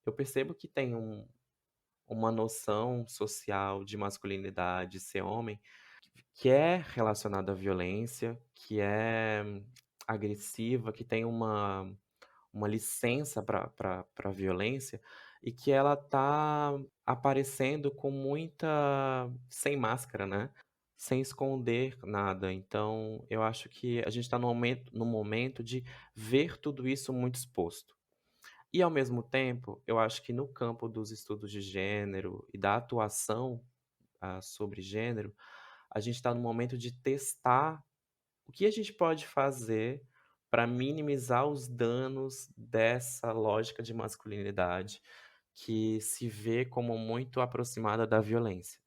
eu percebo que tem uma noção social de masculinidade, ser homem, que é relacionada à violência, que é agressiva, que tem uma licença para violência, e que ela tá aparecendo com muita sem máscara, né, sem esconder nada. Então eu acho que a gente está no momento de ver tudo isso muito exposto. E ao mesmo tempo, eu acho que no campo dos estudos de gênero e da atuação, sobre gênero, a gente está no momento de testar o que a gente pode fazer para minimizar os danos dessa lógica de masculinidade que se vê como muito aproximada da violência.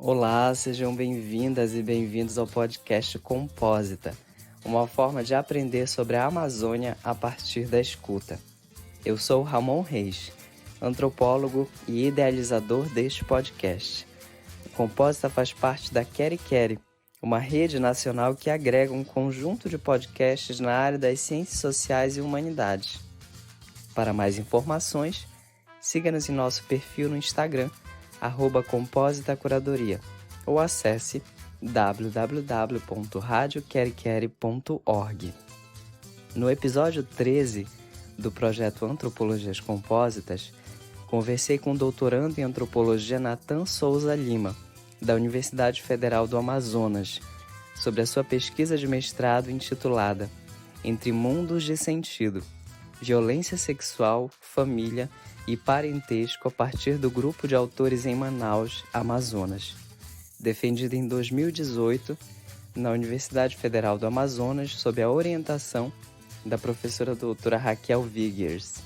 Olá, sejam bem-vindas e bem-vindos ao podcast Compósita, uma forma de aprender sobre a Amazônia a partir da escuta. Eu sou Ramon Reis, antropólogo e idealizador deste podcast. O Compósita faz parte da Quere Quere, uma rede nacional que agrega um conjunto de podcasts na área das ciências sociais e humanidades. Para mais informações, siga-nos em nosso perfil no Instagram, @compositacuradoria, ou acesse www.radioquerequere.org. No episódio 13 do projeto Antropologias Compósitas, conversei com o doutorando em antropologia Natan Souza Lima, da Universidade Federal do Amazonas, sobre a sua pesquisa de mestrado intitulada Entre Mundos de Sentido, Violência Sexual, Família e Parentesco a partir do grupo de autores em Manaus, Amazonas. Defendida em 2018 na Universidade Federal do Amazonas sob a orientação da professora doutora Raquel Wiggers.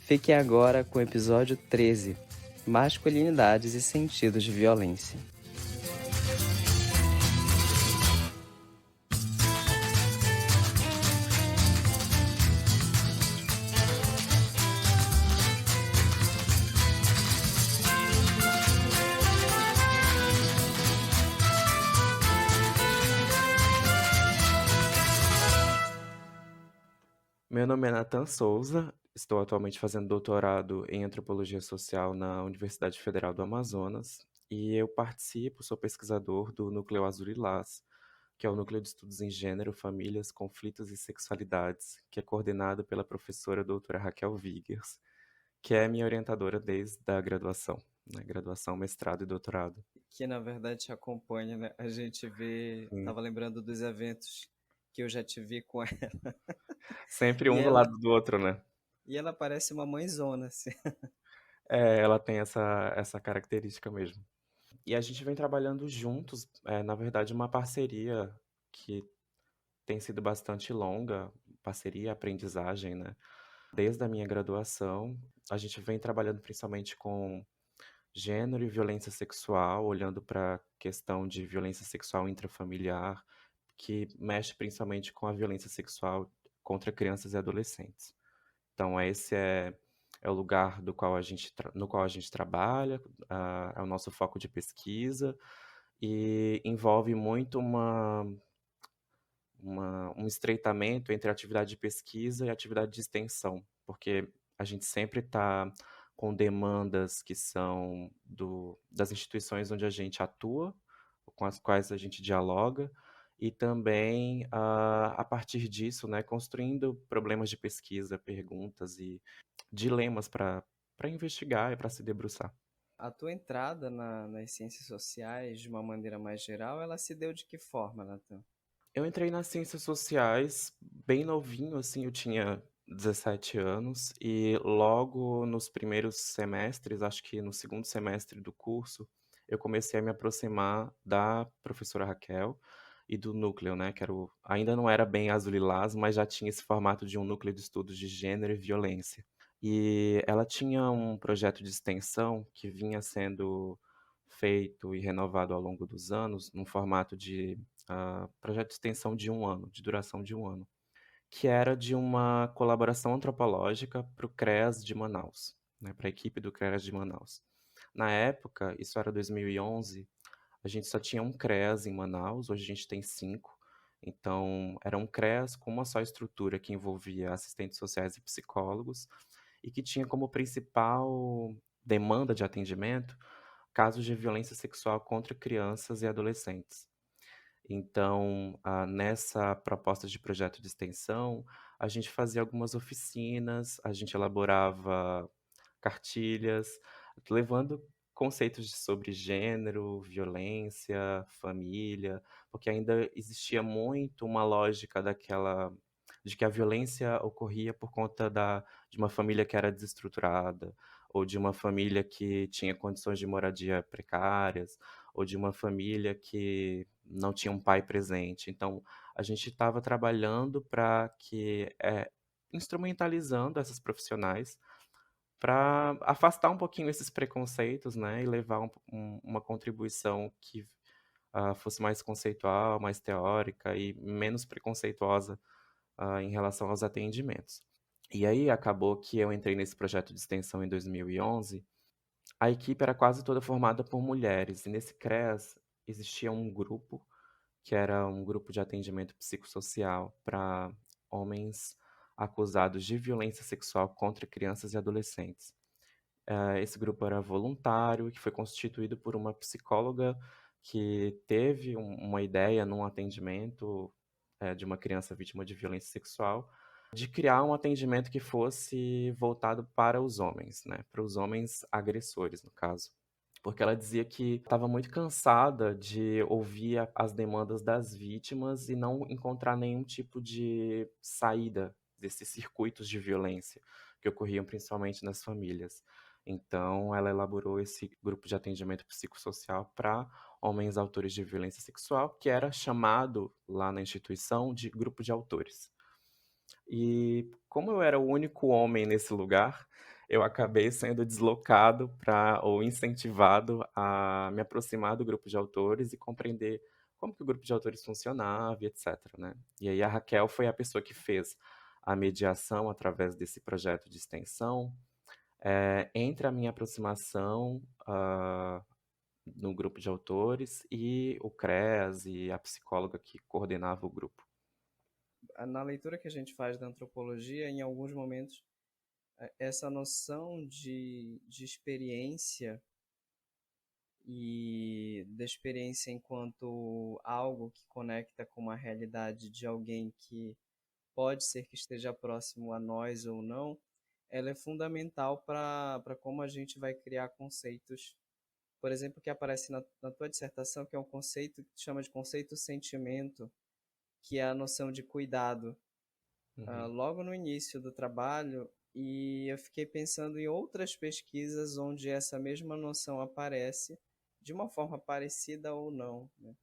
Fiquem agora com o episódio 13, Masculinidades e Sentidos de Violência. Meu nome é Natan Souza, estou atualmente fazendo doutorado em antropologia social na Universidade Federal do Amazonas e eu participo, sou pesquisador do Núcleo Azul Lilás, que é o Núcleo de Estudos em Gênero, Famílias, Conflitos e Sexualidades, que é coordenado pela professora doutora Raquel Wiggers, que é minha orientadora desde a graduação, né, graduação, mestrado e doutorado. Que na verdade te acompanha, né? A gente vê, Sim. tava lembrando dos eventos que eu já te vi com ela. Sempre E um do ela, lado do outro, né? e ela parece uma mãezona, assim. É, ela tem essa característica mesmo. E a gente vem trabalhando juntos, na verdade, uma parceria que tem sido bastante longa, parceria, aprendizagem, né? Desde a minha graduação, a gente vem trabalhando principalmente com gênero e violência sexual, olhando para a questão de violência sexual intrafamiliar, que mexe principalmente com a violência sexual contra crianças e adolescentes. Então, esse é o lugar do qual no qual a gente trabalha, é o nosso foco de pesquisa, e envolve muito um estreitamento entre a atividade de pesquisa e a atividade de extensão, porque a gente sempre está com demandas que são das instituições onde a gente atua, com as quais a gente dialoga, e também a partir disso, né, construindo problemas de pesquisa, perguntas e dilemas para investigar e para se debruçar. A tua entrada nas ciências sociais, de uma maneira mais geral, ela se deu de que forma, Natan? Eu entrei nas ciências sociais bem novinho, assim, eu tinha 17 anos, e logo nos primeiros semestres, acho que no segundo semestre do curso, eu comecei a me aproximar da professora Raquel e do núcleo, né, que era o ainda não era bem azul lilás, mas já tinha esse formato de um núcleo de estudos de gênero e violência. E ela tinha um projeto de extensão que vinha sendo feito e renovado ao longo dos anos, num formato de, projeto de extensão de 1 ano, de duração de 1 ano, que era de uma colaboração antropológica para o CREAS de Manaus, né, para a equipe do CREAS de Manaus. Na época, isso era 2011, a gente só tinha um CREAS em Manaus, hoje a gente tem 5. Então, era um CREAS com uma só estrutura que envolvia assistentes sociais e psicólogos, e que tinha como principal demanda de atendimento casos de violência sexual contra crianças e adolescentes. Então, nessa proposta de projeto de extensão, a gente fazia algumas oficinas, a gente elaborava cartilhas, levando conceitos sobre gênero, violência, família, porque ainda existia muito uma lógica daquela de que a violência ocorria por conta de uma família que era desestruturada, ou de uma família que tinha condições de moradia precárias, ou de uma família que não tinha um pai presente. Então, a gente estava trabalhando para que, instrumentalizando essas profissionais para afastar um pouquinho esses preconceitos, né, e levar uma contribuição que, fosse mais conceitual, mais teórica e menos preconceituosa, em relação aos atendimentos. E aí acabou que eu entrei nesse projeto de extensão em 2011, a equipe era quase toda formada por mulheres, e nesse CREAS existia um grupo, que era um grupo de atendimento psicossocial para homens acusados de violência sexual contra crianças e adolescentes. Esse grupo era voluntário, que foi constituído por uma psicóloga que teve uma ideia num atendimento, de uma criança vítima de violência sexual, de criar um atendimento que fosse voltado para os homens, né, para os homens agressores, no caso. Porque ela dizia que estava muito cansada de ouvir as demandas das vítimas e não encontrar nenhum tipo de saída desses circuitos de violência que ocorriam principalmente nas famílias. Então, ela elaborou esse grupo de atendimento psicossocial para homens autores de violência sexual, que era chamado lá na instituição de grupo de autores. E como eu era o único homem nesse lugar, eu acabei sendo deslocado para ou incentivado a me aproximar do grupo de autores e compreender como que o grupo de autores funcionava e etc, né. E aí a Raquel foi a pessoa que fez a mediação através desse projeto de extensão, entre a minha aproximação, no grupo de autores e o CREAS e a psicóloga que coordenava o grupo. Na leitura que a gente faz da antropologia, em alguns momentos, essa noção de experiência e da experiência enquanto algo que conecta com uma realidade de alguém que pode ser que esteja próximo a nós ou não, ela é fundamental para como a gente vai criar conceitos, por exemplo, que aparece na tua dissertação, que é um conceito que chama de conceito sentimento, que é a noção de cuidado. Uhum. Logo no início do trabalho, e eu fiquei pensando em outras pesquisas onde essa mesma noção aparece de uma forma parecida ou não, né?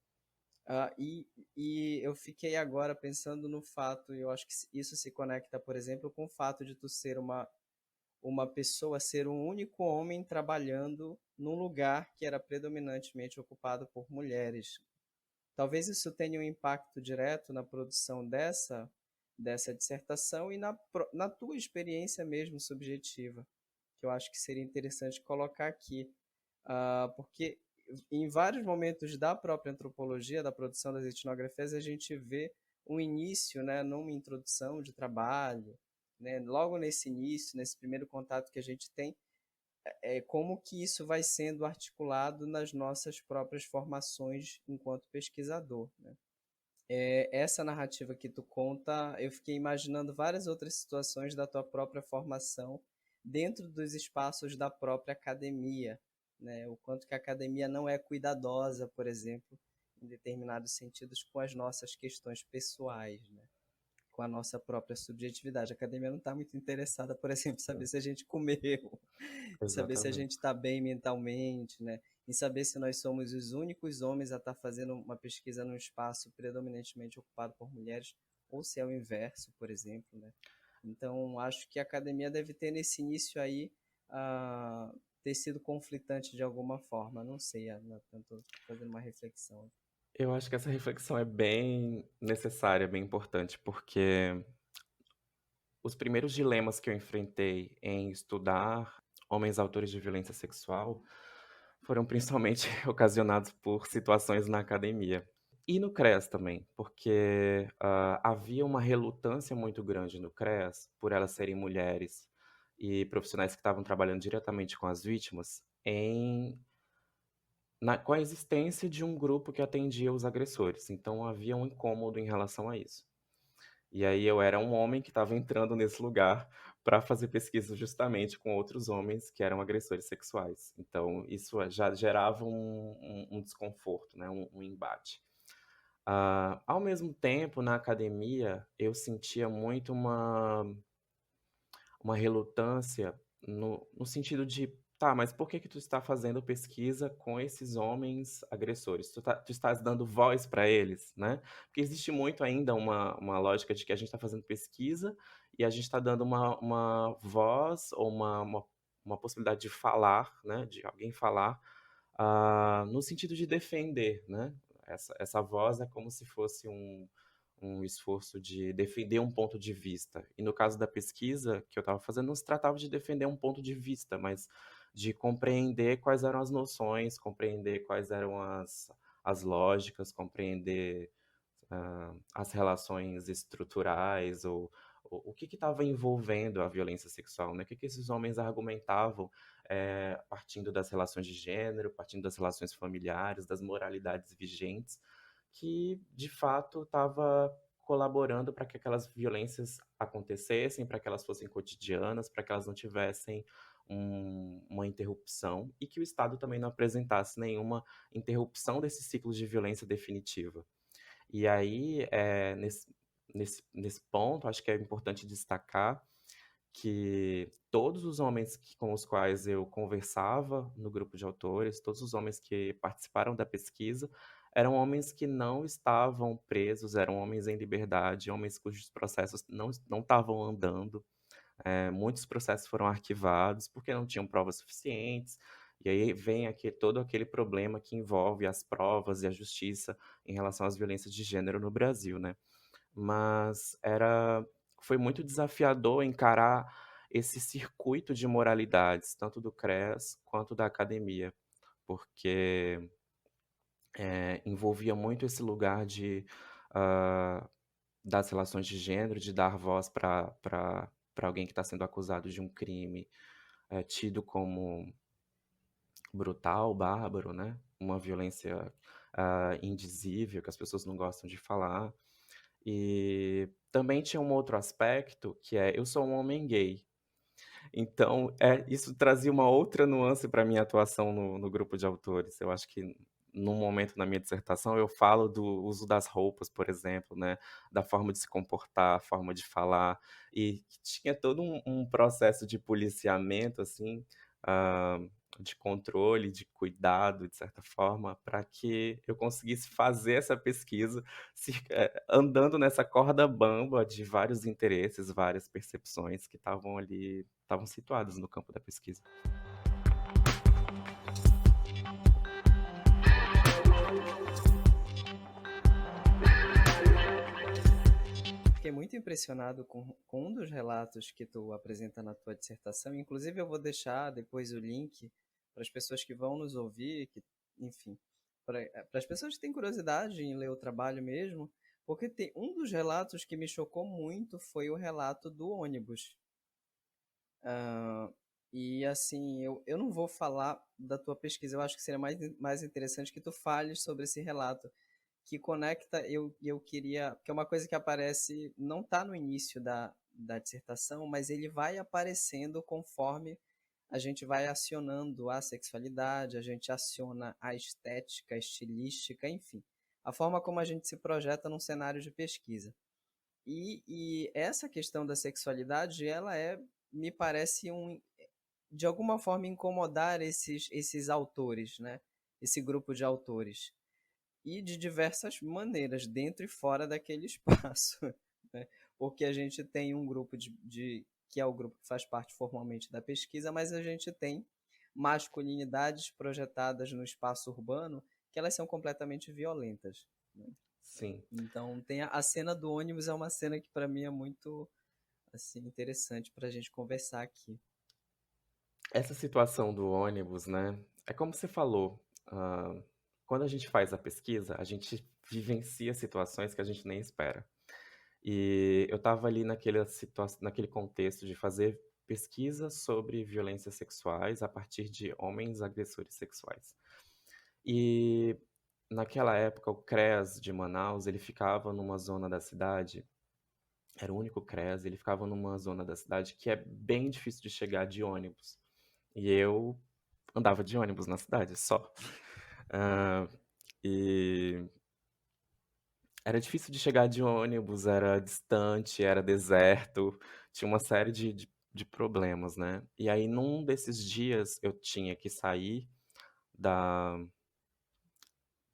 Ah, e eu fiquei agora pensando no fato, e eu acho que isso se conecta, por exemplo, com o fato de tu ser uma pessoa, ser um único homem trabalhando num lugar que era predominantemente ocupado por mulheres. Talvez isso tenha um impacto direto na produção dessa dissertação e na tua experiência mesmo subjetiva, que eu acho que seria interessante colocar aqui, porque em vários momentos da própria antropologia, da produção das etnografias, a gente vê um início, né, numa introdução de trabalho, né, logo nesse início, nesse primeiro contato que a gente tem, como que isso vai sendo articulado nas nossas próprias formações enquanto pesquisador, né? Essa narrativa que tu conta, eu fiquei imaginando várias outras situações da tua própria formação dentro dos espaços da própria academia, né? O quanto que a academia não é cuidadosa, por exemplo, em determinados sentidos com as nossas questões pessoais, né? Com a nossa própria subjetividade. A academia não está muito interessada, por exemplo, em saber se a gente comeu, saber se a Exatamente. gente está bem mentalmente, né? em saber se nós somos os únicos homens a estar fazendo uma pesquisa num espaço predominantemente ocupado por mulheres, ou se é o inverso, por exemplo, né? Então, acho que a academia deve ter nesse início aí ter sido conflitante de alguma forma. Não sei, Natan, estou fazendo uma reflexão. Eu acho que essa reflexão é bem necessária, bem importante, porque os primeiros dilemas que eu enfrentei em estudar homens autores de violência sexual foram principalmente ocasionados por situações na academia. E no CREAS também, porque havia uma relutância muito grande no CREAS, por elas serem mulheres e profissionais que estavam trabalhando diretamente com as vítimas, com a existência de um grupo que atendia os agressores. Então havia um incômodo em relação a isso. E aí eu era um homem que estava entrando nesse lugar para fazer pesquisa justamente com outros homens que eram agressores sexuais. Então isso já gerava um desconforto, né, um embate. Ao mesmo tempo, na academia, eu sentia muito uma relutância no sentido de, tá, mas por que que tu está fazendo pesquisa com esses homens agressores? Tu estás dando voz para eles, né? Porque existe muito ainda uma lógica de que a gente está fazendo pesquisa e a gente está dando uma voz ou uma possibilidade de falar, né? De alguém falar, no sentido de defender, né? Essa voz é como se fosse um esforço de defender um ponto de vista. E no caso da pesquisa que eu estava fazendo, não se tratava de defender um ponto de vista, mas de compreender quais eram as noções, compreender quais eram as lógicas, compreender as relações estruturais, ou o que estava envolvendo a violência sexual, né? O que esses homens argumentavam, partindo das relações de gênero, partindo das relações familiares, das moralidades vigentes, que de fato estava colaborando para que aquelas violências acontecessem, para que elas fossem cotidianas, para que elas não tivessem uma interrupção e que o Estado também não apresentasse nenhuma interrupção desse ciclo de violência definitiva. E aí, nesse ponto, acho que é importante destacar que todos os homens com os quais eu conversava no grupo de autores, todos os homens que participaram da pesquisa, eram homens que não estavam presos, eram homens em liberdade, homens cujos processos não estavam andando. Muitos processos foram arquivados porque não tinham provas suficientes. E aí vem todo aquele problema que envolve as provas e a justiça em relação às violências de gênero no Brasil, né? Mas foi muito desafiador encarar esse circuito de moralidades, tanto do CREAS quanto da academia, porque envolvia muito esse lugar ah, das relações de gênero, de dar voz para alguém que está sendo acusado de um crime tido como brutal, bárbaro, né? Uma violência indizível, que as pessoas não gostam de falar. E também tinha um outro aspecto, que é, eu sou um homem gay. Então, isso trazia uma outra nuance para minha atuação no grupo de autores. Eu acho que num momento na minha dissertação eu falo do uso das roupas, por exemplo, né, da forma de se comportar, a forma de falar, e que tinha todo um processo de policiamento, assim, hã, de controle, de cuidado, de certa forma, para que eu conseguisse fazer essa pesquisa andando nessa corda bamba de vários interesses, várias percepções que estavam ali, estavam situadas no campo da pesquisa. Fiquei muito impressionado com um dos relatos que tu apresenta na tua dissertação. Inclusive, eu vou deixar depois o link para as pessoas que vão nos ouvir, que, enfim, para as pessoas que têm curiosidade em ler o trabalho mesmo, porque tem um dos relatos que me chocou muito foi o relato do ônibus. E assim, eu não vou falar da tua pesquisa, eu acho que seria mais interessante que tu fales sobre esse relato, que conecta, eu queria, que é uma coisa que aparece, não está no início da dissertação, mas ele vai aparecendo conforme a gente vai acionando a sexualidade, a gente aciona a estética, a estilística, enfim, a forma como a gente se projeta num cenário de pesquisa. E essa questão da sexualidade, ela me parece de alguma forma incomodar esses autores, né? esse grupo de autores e de diversas maneiras, dentro e fora daquele espaço, né? Porque a gente tem um grupo que é o grupo que faz parte formalmente da pesquisa, mas a gente tem masculinidades projetadas no espaço urbano que elas são completamente violentas, né? Sim. Então tem a cena do ônibus é uma cena que para mim é muito assim interessante para a gente conversar aqui. Essa situação do ônibus, né, é como você falou, quando a gente faz a pesquisa, a gente vivencia situações que a gente nem espera. E eu estava ali naquele contexto de fazer pesquisa sobre violências sexuais a partir de homens agressores sexuais. E naquela época o CREAS de Manaus, ele ficava numa zona da cidade, era o único CREAS, ele ficava numa zona da cidade que é bem difícil de chegar de ônibus. E eu andava de ônibus na cidade, só. Hã, e era difícil de chegar de ônibus, era distante, era deserto, tinha uma série de problemas, né. E aí num desses dias eu tinha que sair da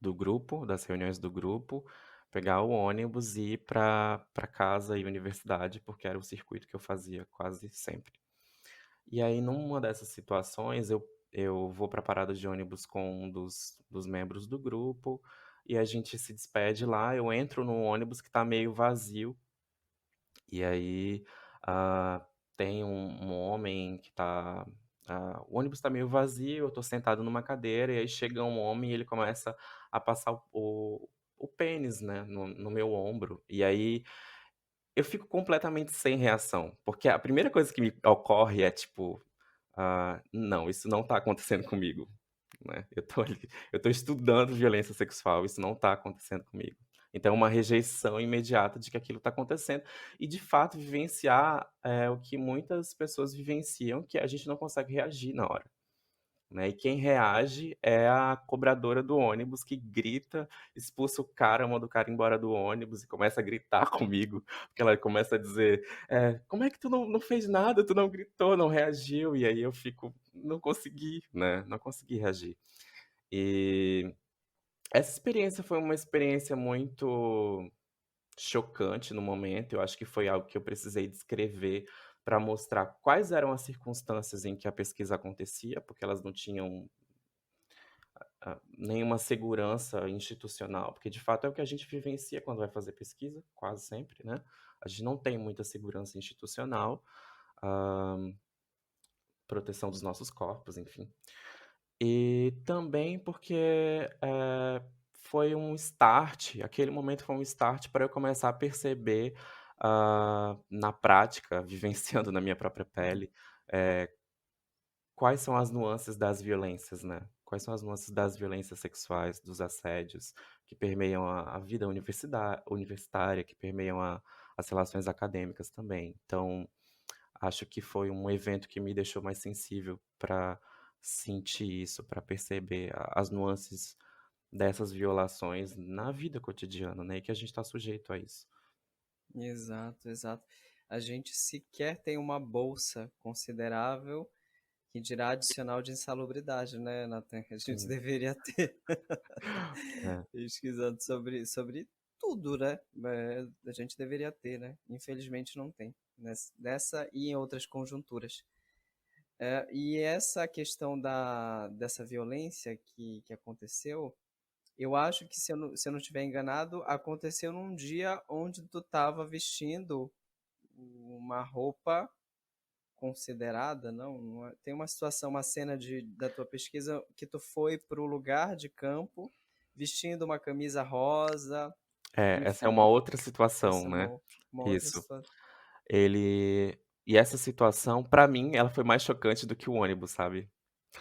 do grupo, das reuniões do grupo, pegar o ônibus e ir pra casa e universidade, porque era o circuito que eu fazia quase sempre. E aí numa dessas situações eu vou pra parada de ônibus com um dos membros do grupo, e a gente se despede lá, eu entro no ônibus que tá meio vazio, e aí, ah, tem um homem que tá o ônibus tá meio vazio, eu tô sentado numa cadeira, e aí chega um homem e ele começa a passar o pênis, né, no meu ombro, e aí eu fico completamente sem reação, porque a primeira coisa que me ocorre é tipo: não, isso não tá acontecendo comigo", né. Eu tô estudando violência sexual, isso não tá acontecendo comigo. Então uma rejeição imediata de que aquilo tá acontecendo e de fato vivenciar, o que muitas pessoas vivenciam, que a gente não consegue reagir na hora. Né, e quem reage é a cobradora do ônibus que grita, expulsa o cara, manda o cara embora do ônibus e começa a gritar comigo, porque ela começa a dizer, "Como é que tu não fez nada, tu não gritou, não reagiu?" E aí eu fico não consegui, né, não consegui reagir. E essa experiência foi uma experiência muito chocante no momento, eu acho que foi algo que eu precisei descrever para mostrar quais eram as circunstâncias em que a pesquisa acontecia, porque elas não tinham nenhuma segurança institucional, porque de fato é o que a gente vivencia quando vai fazer pesquisa, quase sempre, né. A gente não tem muita segurança institucional, hã, proteção dos nossos corpos, enfim. E também porque, foi um start, aquele momento foi um start para eu começar a perceber, na prática, vivenciando na minha própria pele, eh quais são as nuances das violências, né? Quais são as nuances das violências sexuais, dos assédios que permeiam a vida universitária, que permeiam as relações acadêmicas também. Então, acho que foi um evento que me deixou mais sensível para sentir isso, para perceber as nuances dessas violações na vida cotidiana, né? E que a gente está sujeito a isso. Exato, exato. A gente sequer tem uma bolsa considerável que dirá adicional de insalubridade, né, Nathan? A gente Sim. deveria ter É. pesquisando sobre tudo, né? A gente deveria ter, né? Infelizmente não tem. Nessa e em outras conjunturas. E essa questão dessa violência que aconteceu, eu acho que, se eu não estiver enganado, aconteceu num dia onde tu estava vestindo uma roupa considerada, não? Tem uma situação, uma cena da tua pesquisa que tu foi para o lugar de campo vestindo uma camisa rosa, É, essa é uma enfim, outra situação, essa é né? uma outra Isso. situação. E essa situação, pra mim, ela foi mais chocante do que o ônibus, sabe.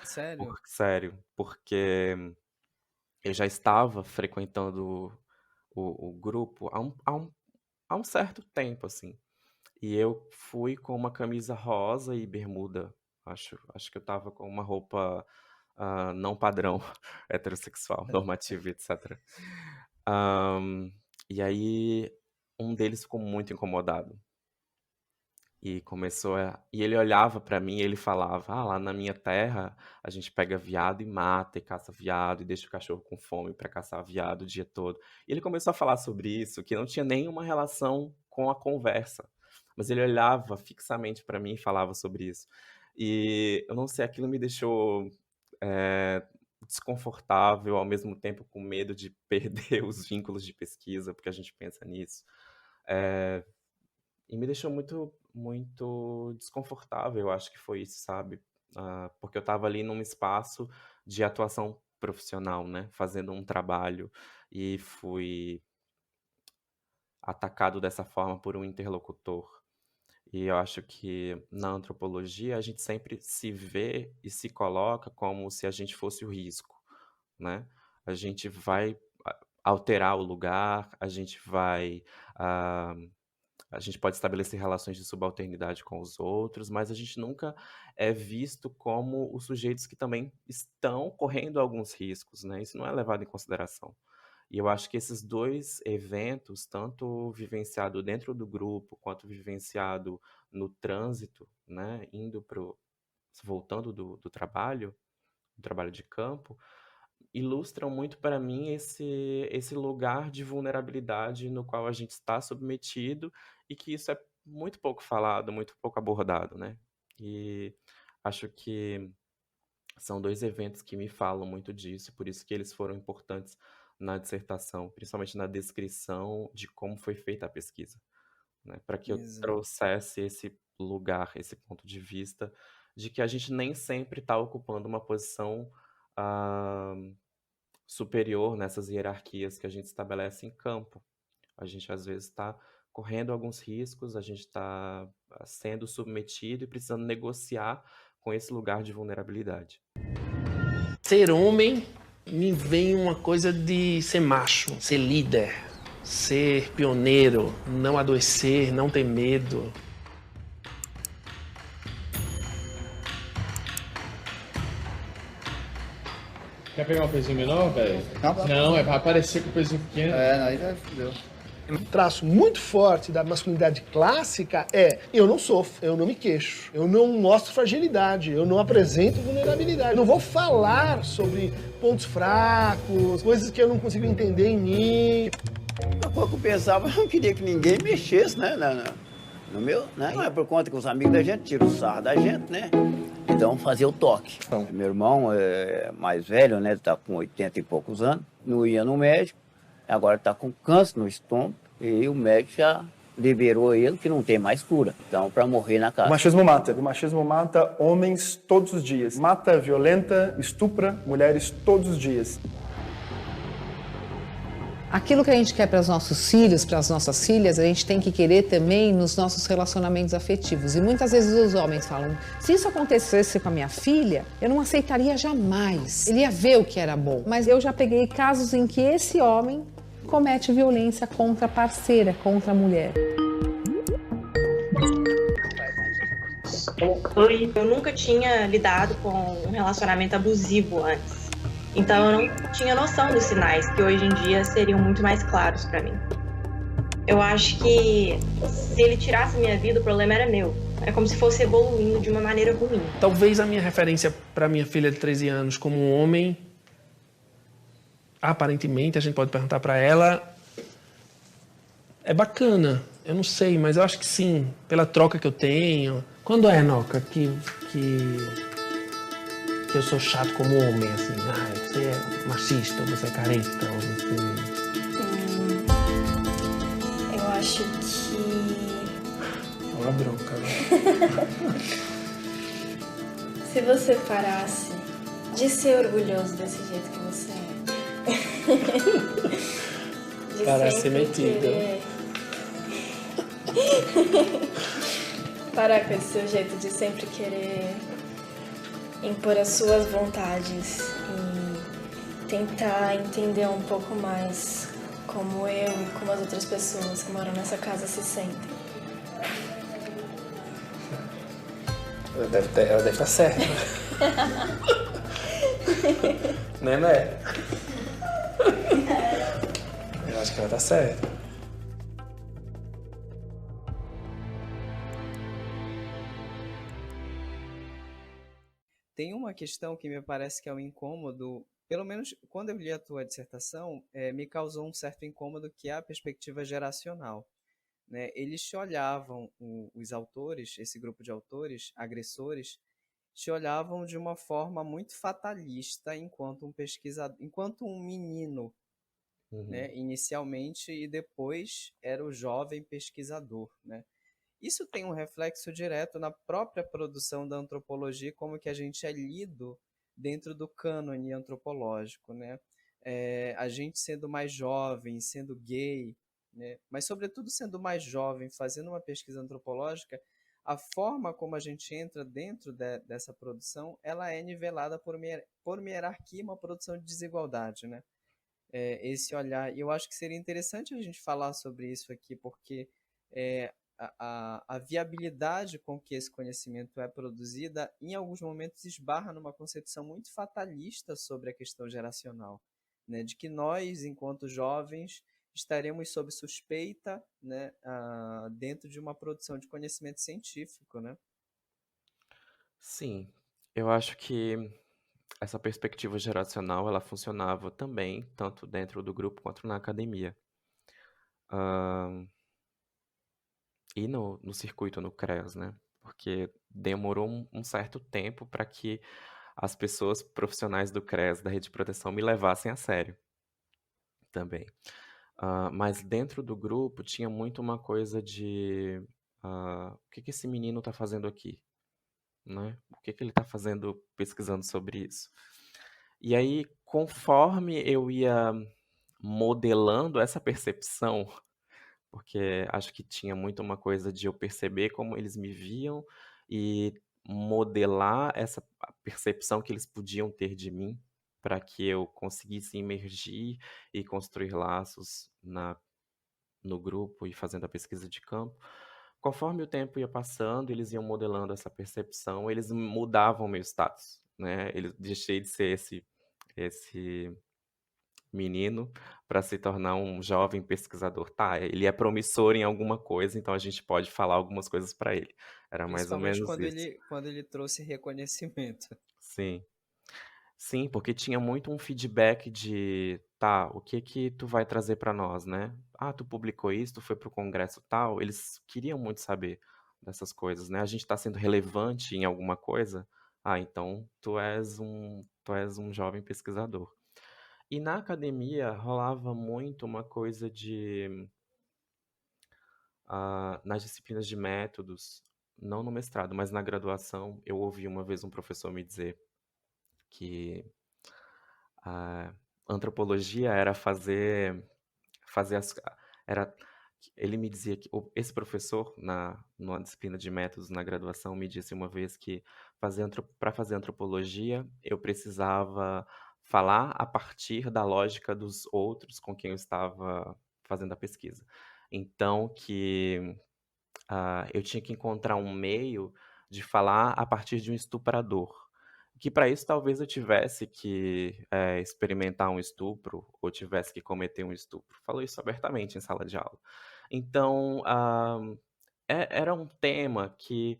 Sério? Sério, porque eu já estava frequentando o grupo há um certo tempo, assim, e eu fui com uma camisa rosa e bermuda, acho que eu estava com uma roupa, não padrão, heterossexual, normativa e etcétera. Hã, e aí, um deles ficou muito incomodado. E ele olhava pra mim e ele falava: "Ah, lá na minha terra a gente pega veado e mata, e caça veado, e deixa o cachorro com fome pra caçar veado o dia todo". E ele começou a falar sobre isso, que não tinha nenhuma relação com a conversa, mas ele olhava fixamente pra mim e falava sobre isso. E eu não sei, aquilo me deixou, eh, desconfortável, ao mesmo tempo com medo de perder os vínculos de pesquisa, porque a gente pensa nisso. Eh e me deixou muito desconfortável, eu acho que foi isso, sabe. Porque eu estava ali num espaço de atuação profissional, né, fazendo um trabalho e fui atacado dessa forma por um interlocutor. E eu acho que na antropologia a gente sempre se vê e se coloca como se a gente fosse o risco, né. A gente vai alterar o lugar, ah a gente pode estabelecer relações de subalternidade com os outros, mas a gente nunca é visto como os sujeitos que também estão correndo alguns riscos, né, isso não é levado em consideração. E eu acho que esses 2 eventos, tanto vivenciado dentro do grupo, quanto vivenciado no trânsito, né, indo para o voltando do trabalho de campo, ilustram muito para mim esse lugar de vulnerabilidade no qual a gente está submetido e que isso é muito pouco falado, muito pouco abordado, né. E acho que são 2 eventos que me falam muito disso, por isso que eles foram importantes na dissertação, principalmente na descrição de como foi feita a pesquisa, né, para que eu Exato. trouxesse esse lugar, esse ponto de vista de que a gente nem sempre está ocupando uma posição, ah superior nessas hierarquias que a gente estabelece em campo. A gente às vezes está correndo alguns riscos, a gente está sendo submetido e precisando negociar com esse lugar de vulnerabilidade. Ser homem me vem uma coisa de ser macho, ser líder, ser pioneiro, não adoecer, não ter medo. Quer pegar um pezinho menor, velho? Não. Não, é pra aparecer com o pezinho pequeno. Aí já fudeu. Um traço muito forte da masculinidade clássica é: eu não sofro, eu não me queixo, eu não mostro fragilidade, eu não apresento vulnerabilidade, eu não vou falar sobre pontos fracos, coisas que eu não consigo entender em mim. Há pouco eu pensava, eu não queria que ninguém mexesse, né? No meu, né? Não é por conta que os amigos da gente tiram o sarro da gente, né? Então fazia o toque. Meu irmão é mais velho, né? Tá com 80 e poucos anos, não ia no médico. Agora está com câncer no estômago e o médico já liberou ele que não tem mais cura. Então, para morrer na casa. O machismo mata homens todos os dias. Mata, violenta, estupra mulheres todos os dias. Aquilo que a gente quer para os nossos filhos, para as nossas filhas, a gente tem que querer também nos nossos relacionamentos afetivos. E muitas vezes os homens falam: se isso acontecesse com a minha filha, eu não aceitaria jamais. Ele ia ver o que era bom. Mas eu já peguei casos em que esse homem comete violência contra a parceira, contra a mulher. Oi, eu nunca tinha lidado com um relacionamento abusivo antes. Então eu não tinha noção dos sinais, que hoje em dia seriam muito mais claros para mim. Eu acho que se ele tirasse minha vida, o problema era meu. É como se fosse evoluindo de uma maneira ruim. Talvez a minha referência para minha filha de 13 anos como um homem, aparentemente, a gente pode perguntar para ela, é bacana. Eu não sei, mas eu acho que sim, pela troca que eu tenho. Quando é, Noca, que eu sou chato como homem, assim? Você é machista, ou você é careta, ou você... Eu acho que... Uma bronca, né? Se você parasse de ser orgulhoso desse jeito que você é... Parece ser metida. Parar com esse seu jeito de sempre querer impor as suas vontades e tentar entender um pouco mais como eu e como as outras pessoas que moram nessa casa se sentem. Ela deve estar certa. Né? Eu acho que ela tá certa. tem uma questão que me parece que é um incômodo, pelo menos quando eu li a tua dissertação, me causou um certo incômodo, que é a perspectiva geracional, né? Eles te olhavam, os autores, esse grupo de autores, agressores, te olhavam de uma forma muito fatalista enquanto um pesquisador, enquanto um menino, Uhum. né, inicialmente, e depois era o jovem pesquisador, né? Isso tem um reflexo direto na própria produção da antropologia, como que a gente é lido dentro do cânone antropológico, né? A gente sendo mais jovem, sendo gay, né? Mas sobretudo sendo mais jovem, fazendo uma pesquisa antropológica, a forma como a gente entra dentro dessa produção, ela é nivelada por uma hierarquia, uma produção de desigualdade, né? Esse olhar. E eu acho que seria interessante a gente falar sobre isso aqui, porque a viabilidade com que esse conhecimento é produzida, em alguns momentos, esbarra numa concepção muito fatalista sobre a questão geracional, né? De que nós, enquanto jovens, estaremos sob suspeita, né, dentro de uma produção de conhecimento científico, né? Sim, eu acho que essa perspectiva geracional, ela funcionava também, tanto dentro do grupo quanto na academia. Hã, e no circuito, no CREAS, né, porque demorou um certo tempo para que as pessoas profissionais do CREAS, da rede de proteção, me levassem a sério também. Mas dentro do grupo tinha muito uma coisa de, "O que que esse menino está fazendo aqui?", né, "O que que ele está fazendo pesquisando sobre isso?". E aí, conforme eu ia modelando essa percepção, porque acho que tinha muito uma coisa de eu perceber como eles me viam e modelar essa percepção que eles podiam ter de mim, para que eu conseguisse imergir e construir laços no grupo e fazendo a pesquisa de campo. Conforme o tempo ia passando, eles iam modelando essa percepção, eles mudavam meu status, né, deixei de ser esse menino para se tornar um jovem pesquisador. Tá, ele é promissor em alguma coisa, então a gente pode falar algumas coisas para ele. Era mais ou Principalmente menos isso. quando ele trouxe reconhecimento. Sim. Sim, porque tinha muito um feedback de: "Tá, o que que tu vai trazer para nós, né? Ah, tu publicou isso, tu foi para o congresso tal". Eles queriam muito saber dessas coisas, né. A gente está sendo relevante em alguma coisa? Ah, então tu és um jovem pesquisador. E na academia rolava muito uma coisa de, nas disciplinas de métodos, não no mestrado, mas na graduação, eu ouvi uma vez um professor me dizer que a antropologia era fazer as era ele me dizia que esse professor numa disciplina de métodos na graduação me disse uma vez que para fazer antropologia, eu precisava falar a partir da lógica dos outros com quem eu estava fazendo a pesquisa. Então que, eu tinha que encontrar um meio de falar a partir de um estuprador, que para isso talvez eu tivesse que, experimentar um estupro ou tivesse que cometer um estupro. Falou isso abertamente em sala de aula. Então, era um tema que,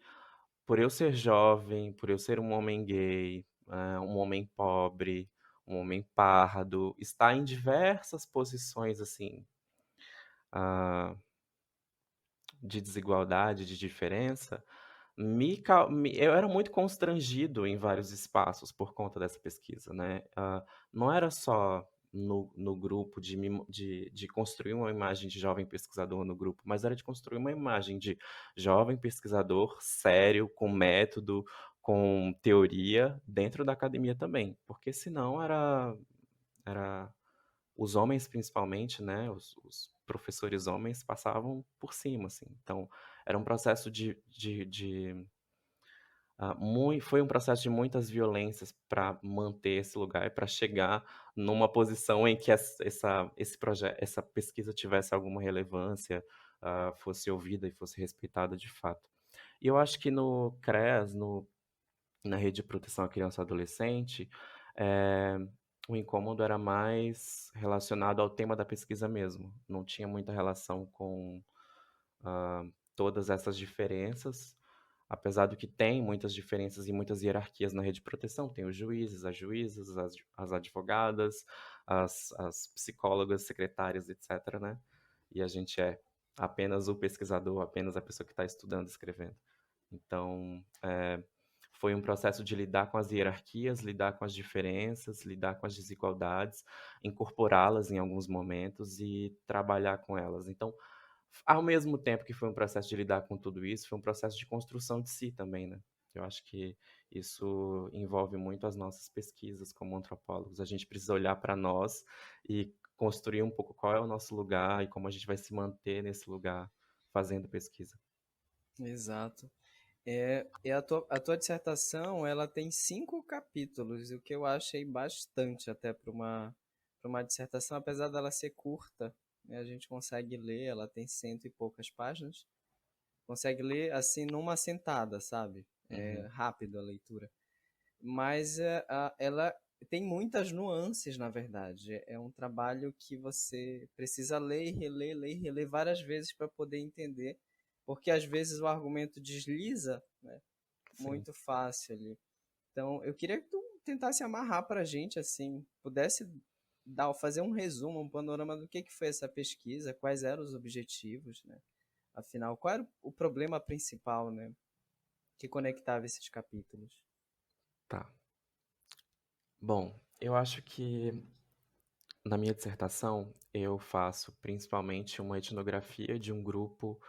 por eu ser jovem, por eu ser um homem gay, um homem pobre, um homem pardo, estar em diversas posições, assim, ah, de desigualdade, de diferença, eu era muito constrangido em vários espaços por conta dessa pesquisa, né. Não era só no grupo de construir uma imagem de jovem pesquisador no grupo, mas era de construir uma imagem de jovem pesquisador sério, com método, com teoria, dentro da academia também, porque senão era os homens principalmente, né, os professores homens passavam por cima, assim. Então, era um processo foi um processo de muitas violências para manter esse lugar e para chegar numa posição em que essa pesquisa tivesse alguma relevância, fosse ouvida e fosse respeitada de fato. E eu acho que no CREAS, na Rede de Proteção à Criança e Adolescente, eh, o incômodo era mais relacionado ao tema da pesquisa mesmo, não tinha muita relação com, todas essas diferenças, Apesar do que tem muitas diferenças e muitas hierarquias na rede de proteção, tem os juízes, as juízas, as advogadas, as psicólogas, secretárias, etc., né? E a gente é apenas o pesquisador, apenas a pessoa que está estudando, escrevendo. Então, foi um processo de lidar com as hierarquias, lidar com as diferenças, lidar com as desigualdades, incorporá-las em alguns momentos e trabalhar com elas. Então, ao mesmo tempo que foi um processo de lidar com tudo isso, foi um processo de construção de si também, né? Eu acho que isso envolve muito as nossas pesquisas como antropólogos. A gente precisa olhar para nós e construir um pouco qual é o nosso lugar e como a gente vai se manter nesse lugar fazendo pesquisa. Exato. E a tua dissertação, ela tem 5 capítulos, o que eu achei bastante até para uma dissertação, apesar dela ser curta, né, a gente consegue ler, ela tem 100 e poucas páginas, consegue ler assim numa sentada, sabe? É rápido a leitura. Mas ela tem muitas nuances, na verdade. É um trabalho que você precisa ler e reler várias vezes para poder entender, porque às vezes o argumento desliza, né, muito fácil ali. Então, eu queria que tu tentasse amarrar para a gente, assim, pudesse fazer um resumo, um panorama do que foi essa pesquisa, quais eram os objetivos, né? Afinal, qual era o problema principal, né, que conectava esses capítulos? Tá. Bom, eu acho que na minha dissertação eu faço principalmente uma etnografia de um grupo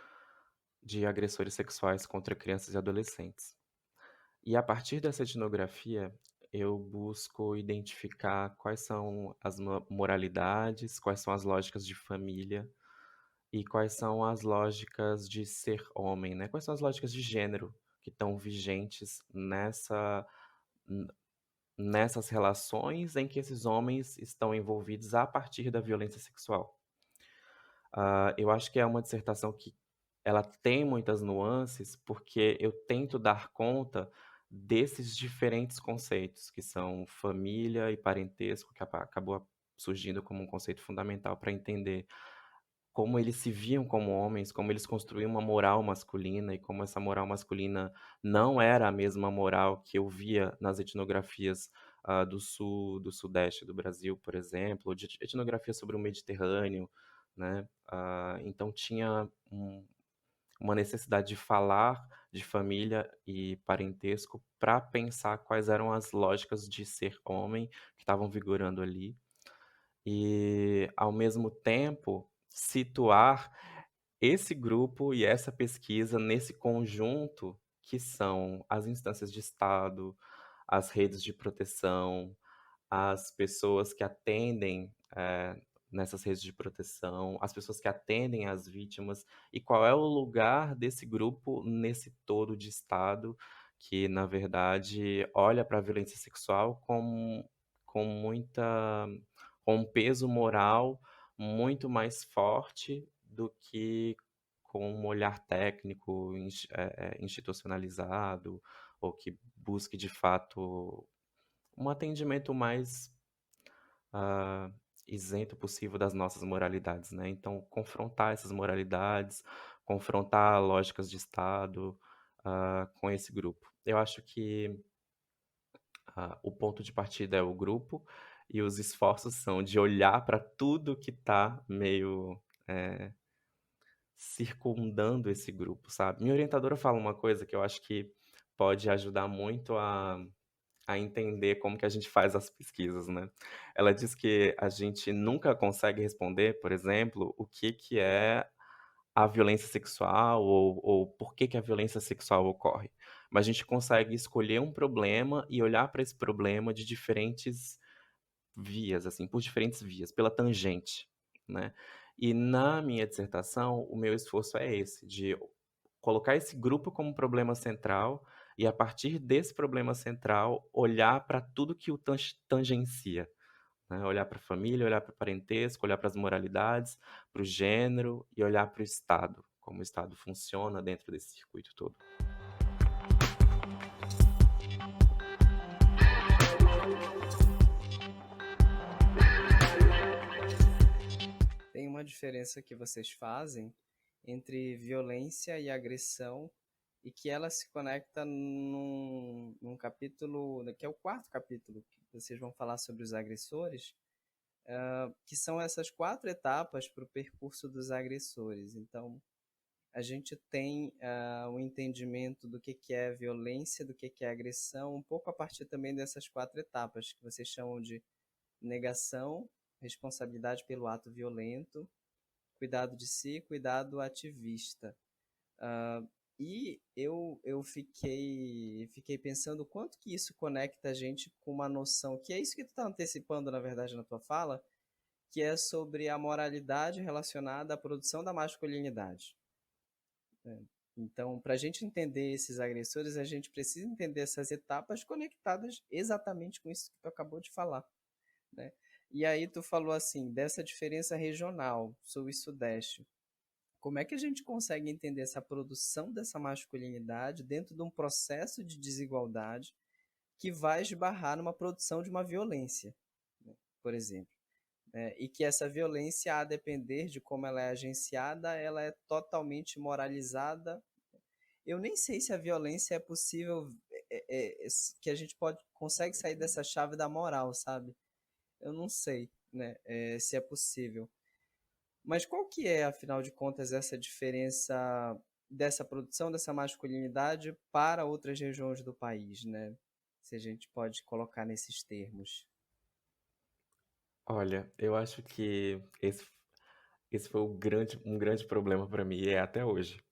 de agressores sexuais contra crianças e adolescentes. E a partir dessa etnografia, eu busco identificar quais são as moralidades, quais são as lógicas de família e quais são as lógicas de ser homem, né? Quais são as lógicas de gênero que estão vigentes nessas relações em que esses homens estão envolvidos a partir da violência sexual. Eu acho que é uma dissertação que ela tem muitas nuances, porque eu tento dar conta desses diferentes conceitos, que são família e parentesco, que acabou surgindo como um conceito fundamental para entender como eles se viam como homens, como eles construíam uma moral masculina e como essa moral masculina não era a mesma moral que eu via nas etnografias do sul, do sudeste do Brasil, por exemplo, ou de etnografia sobre o Mediterrâneo, né? Então tinha uma necessidade de falar de família e parentesco para pensar quais eram as lógicas de ser homem que estavam vigorando ali. E, ao mesmo tempo, situar esse grupo e essa pesquisa nesse conjunto que são as instâncias de Estado, as redes de proteção, as pessoas que atendem nessas redes de proteção, as pessoas que atendem as vítimas, e qual é o lugar desse grupo nesse todo de Estado que, na verdade, olha para a violência sexual com um peso moral muito mais forte do que com um olhar técnico institucionalizado, ou que busque, de fato, um atendimento mais isento possível das nossas moralidades, né? Então, confrontar essas moralidades, confrontar lógicas de Estado com esse grupo. Eu acho que o ponto de partida é o grupo e os esforços são de olhar para tudo que está meio circundando esse grupo, sabe? Minha orientadora fala uma coisa que eu acho que pode ajudar muito a entender como que a gente faz as pesquisas, né? Ela diz que a gente nunca consegue responder, por exemplo, o que é a violência sexual ou por que a violência sexual ocorre. Mas a gente consegue escolher um problema e olhar para esse problema de diferentes vias, assim, por diferentes vias, pela tangente, né? E na minha dissertação, o meu esforço é esse, de colocar esse grupo como problema central e, a partir desse problema central, olhar para tudo que o tangencia, né? Olhar para a família, olhar para o parentesco, olhar para as moralidades, para o gênero e olhar para o Estado, como o Estado funciona dentro desse circuito todo. Tem uma diferença que vocês fazem entre violência e agressão e que ela se conecta num capítulo, que é o 4º capítulo, que vocês vão falar sobre os agressores, que são essas 4 etapas para o percurso dos agressores. Então, a gente tem o entendimento do que é violência, do que é agressão, um pouco a partir também dessas 4 etapas, que vocês chamam de negação, responsabilidade pelo ato violento, cuidado de si, cuidado ativista. E eu fiquei pensando o quanto que isso conecta a gente com uma noção, que é isso que tu está antecipando, na verdade, na tua fala, que é sobre a moralidade relacionada à produção da masculinidade. Então, para a gente entender esses agressores, a gente precisa entender essas etapas conectadas exatamente com isso que tu acabou de falar, né? E aí tu falou assim, dessa diferença regional, sul e sudeste. Como é que a gente consegue entender essa produção dessa masculinidade dentro de um processo de desigualdade que vai esbarrar numa produção de uma violência, né, por exemplo? E que essa violência, a depender de como ela é agenciada, ela é totalmente moralizada. Eu nem sei se a violência é possível, que a gente consegue sair dessa chave da moral, sabe? Eu não sei, né, se é possível. Mas qual que é, afinal de contas, essa diferença dessa produção, dessa masculinidade para outras regiões do país, né? Se a gente pode colocar nesses termos. Olha, eu acho que esse foi um grande problema para mim, e é até hoje.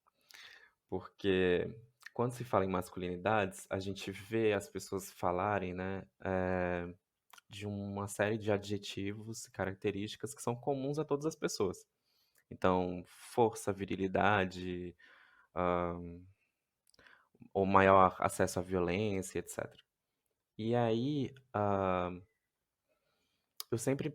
Porque quando se fala em masculinidades, a gente vê as pessoas falarem, né, de uma série de adjetivos e características que são comuns a todas as pessoas. Então, força, virilidade, ou maior acesso à violência, etc. E aí, eu sempre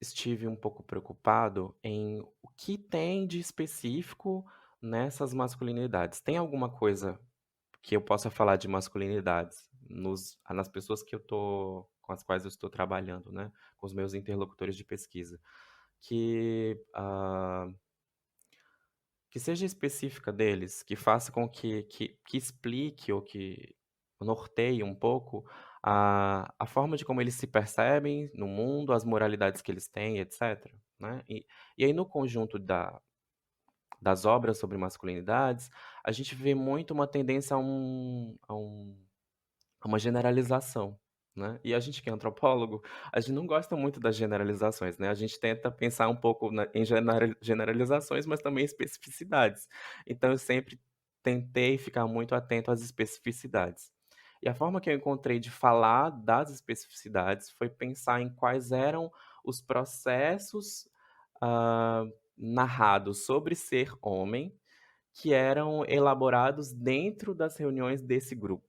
estive um pouco preocupado em o que tem de específico nessas masculinidades. Tem alguma coisa que eu possa falar de masculinidades nas pessoas com as quais eu estou trabalhando, né? Com os meus interlocutores de pesquisa, que seja específica deles, que faça com que explique ou que norteie um pouco a forma de como eles se percebem no mundo, as moralidades que eles têm, etc. Né? E aí, no conjunto das obras sobre masculinidades, a gente vê muito uma tendência a uma generalização. Né? E a gente que é antropólogo, a gente não gosta muito das generalizações, né? A gente tenta pensar um pouco em generalizações, mas também em especificidades. Então, eu sempre tentei ficar muito atento às especificidades. E a forma que eu encontrei de falar das especificidades foi pensar em quais eram os processos narrados sobre ser homem que eram elaborados dentro das reuniões desse grupo.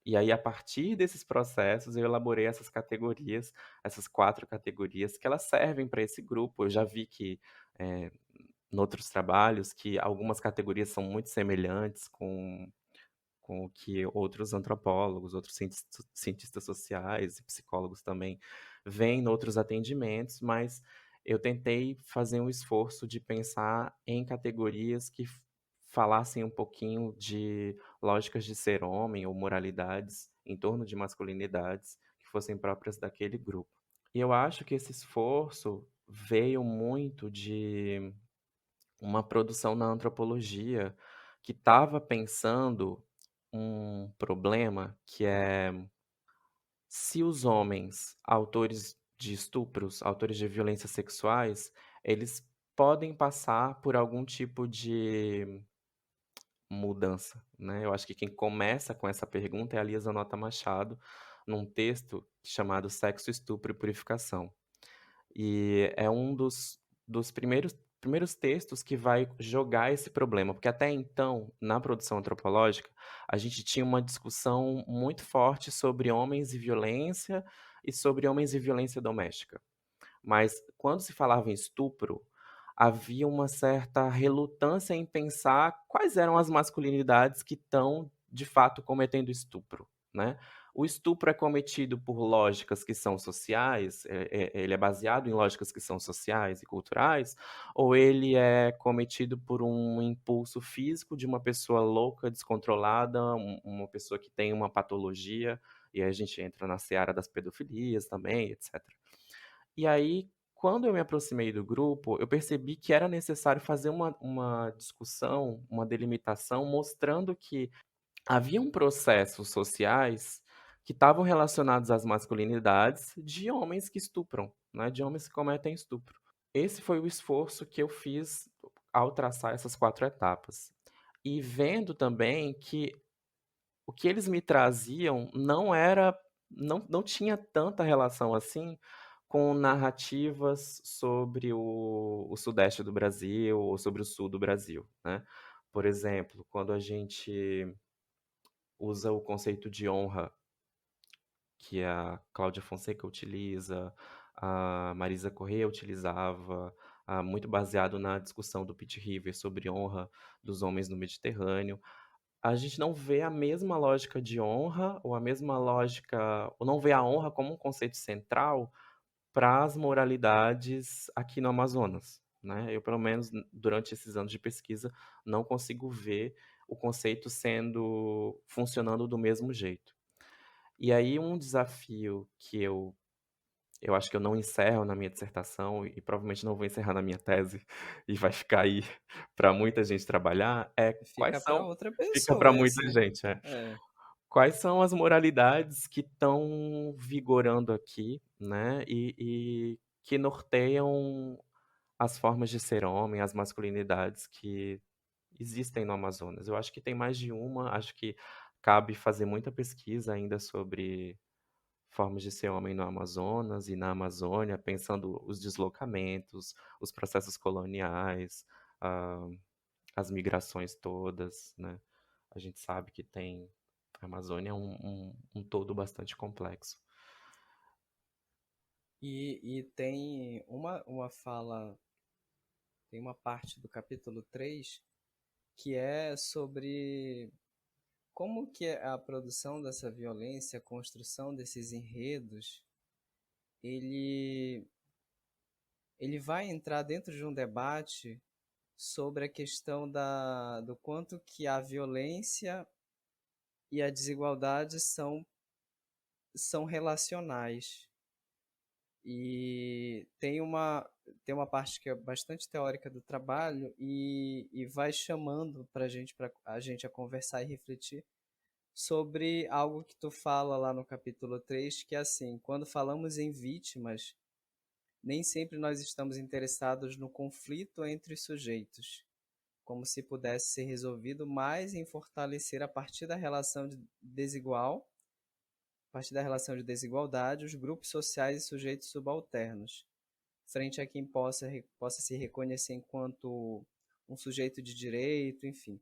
E aí, a partir desses processos, eu elaborei essas categorias, essas 4 categorias, que elas servem para esse grupo. Eu já vi que, em outros trabalhos, que algumas categorias são muito semelhantes com o que outros antropólogos, outros cientistas sociais e psicólogos também veem em outros atendimentos, mas eu tentei fazer um esforço de pensar em categorias que falassem um pouquinho de lógicas de ser homem ou moralidades em torno de masculinidades que fossem próprias daquele grupo. E eu acho que esse esforço veio muito de uma produção na antropologia que estava pensando um problema que é se os homens, autores de estupros, autores de violências sexuais, eles podem passar por algum tipo de mudança, né? Eu acho que quem começa com essa pergunta é a Liza Nota Machado, num texto chamado Sexo, Estupro e Purificação. E é um dos primeiros textos que vai jogar esse problema, porque até então, na produção antropológica, a gente tinha uma discussão muito forte sobre homens e violência e sobre homens e violência doméstica. Mas quando se falava em estupro, havia uma certa relutância em pensar quais eram as masculinidades que estão, de fato, cometendo estupro, né? o estupro é cometido por lógicas que são sociais, ele é baseado em lógicas que são sociais e culturais, ou ele é cometido por um impulso físico de uma pessoa louca, descontrolada, uma pessoa que tem uma patologia, e aí a gente entra na seara das pedofilias também, etc. E aí, quando eu me aproximei do grupo, eu percebi que era necessário fazer uma discussão, uma delimitação, mostrando que haviam processos sociais que estavam relacionados às masculinidades de homens que estupram, né, de homens que cometem estupro. Esse foi o esforço que eu fiz ao traçar essas 4 etapas. E vendo também que o que eles me traziam não tinha tanta relação assim com narrativas sobre o sudeste do Brasil ou sobre o sul do Brasil, né. Por exemplo, quando a gente usa o conceito de honra, que a Cláudia Fonseca utiliza, a Marisa Correia utilizava, muito baseado na discussão do Pete River sobre honra dos homens no Mediterrâneo. A gente não vê a mesma lógica de honra, ou a mesma lógica, ou não vê a honra como um conceito central para as moralidades aqui no Amazonas, né. Eu, pelo menos, durante esses anos de pesquisa, não consigo ver o conceito funcionando do mesmo jeito. E aí um desafio que eu acho que eu não encerro na minha dissertação e provavelmente não vou encerrar na minha tese, e vai ficar aí para muita gente trabalhar, Fica para outra fica para pessoa muita essa. gente, quais são as moralidades que estão vigorando aqui, né, e que norteiam as formas de ser homem, as masculinidades que existem no Amazonas. Eu acho que tem mais de uma, acho que cabe fazer muita pesquisa ainda sobre formas de ser homem no Amazonas e na Amazônia, pensando os deslocamentos, os processos coloniais, ah, as migrações todas, né. A gente sabe que a Amazônia é um todo bastante complexo. E tem uma fala, tem uma parte do capítulo 3 que é sobre como que a produção dessa violência, a construção desses enredos, ele vai entrar dentro de um debate sobre a questão do quanto que a violência e a desigualdade são relacionais. E tem uma parte que é bastante teórica do trabalho e vai chamando para a gente a conversar e refletir sobre algo que tu fala lá no capítulo 3, que é assim, quando falamos em vítimas, nem sempre nós estamos interessados no conflito entre os sujeitos, como se pudesse ser resolvido mais em fortalecer a partir da relação de desigualdade, os grupos sociais e sujeitos subalternos, frente a quem possa se reconhecer enquanto um sujeito de direito, enfim.